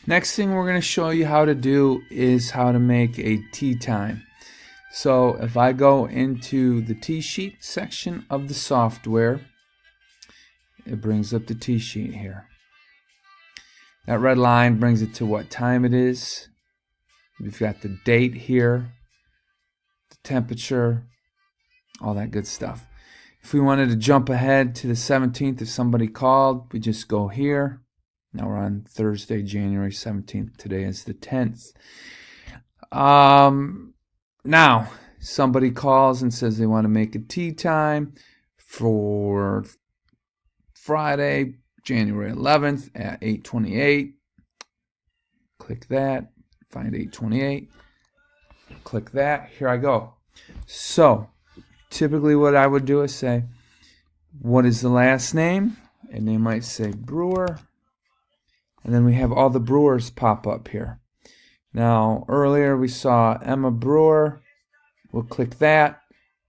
Next thing we're going to show you how to do is how to make a tea time. So if I go into the tea sheet section of the software, it brings up the tea sheet here. That red line brings it to what time it is. We've got the date here, the temperature, all that good stuff. If we wanted to jump ahead to the 17th, if somebody called, we just go here. Now we're on Thursday, January 17th. Today is the 10th. Now, somebody calls and says they want to make a tea time for Friday, January 11th at 8:28. Click that. Find 8:28. Click that. Here I go. So, typically what I would do is say, what is the last name? And they might say Brewer. And then we have all the Brewers pop up here. Now, earlier we saw Emma Brewer. We'll click that.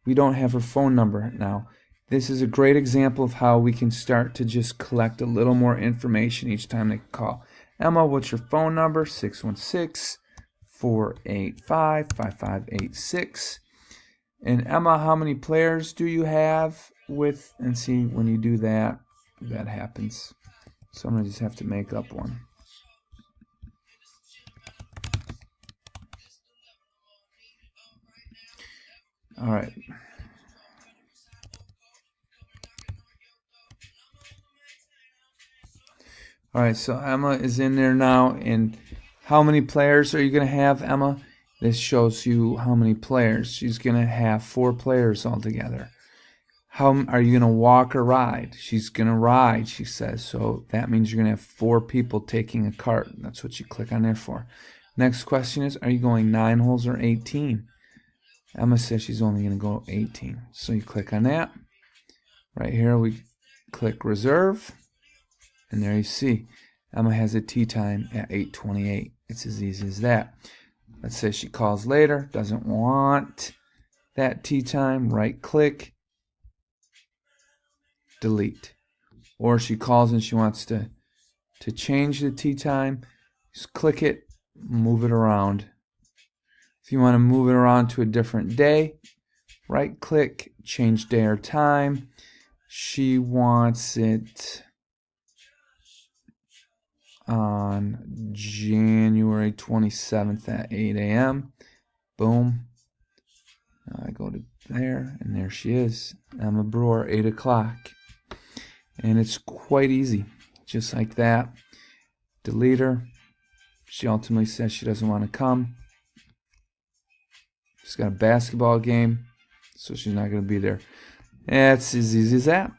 We don't have her phone number now. This is a great example of how we can start to just collect a little more information each time they call. Emma, what's your phone number? 616-485-5586. And Emma, how many players do you have with? And see, when you do that, that happens. So I'm going to just have to make up one. All right. All right, so Emma is in there now. And how many players are you going to have, Emma? This shows you how many players. She's going to have 4 players altogether. How are you going to walk or ride? She's going to ride, she says. So that means you're going to have 4 people taking a cart. That's what you click on there for. Next question is, are you going 9 holes or 18? Emma says she's only going to go 18. So you click on that. Right here we click reserve. And there you see, Emma has a tea time at 8:28. It's as easy as that. Let's say she calls later, doesn't want that tea time, right click, delete. Or she calls and she wants to change the tea time, just click it, move it around. If you want to move it around to a different day, right click, change day or time. She wants it on January 27th at 8 a.m. Boom. I go to there, and there she is. Emma Brewer, 8 o'clock. And it's quite easy. Just like that. Delete her. She ultimately says she doesn't want to come. She's got a basketball game, so she's not going to be there. It's as easy as that.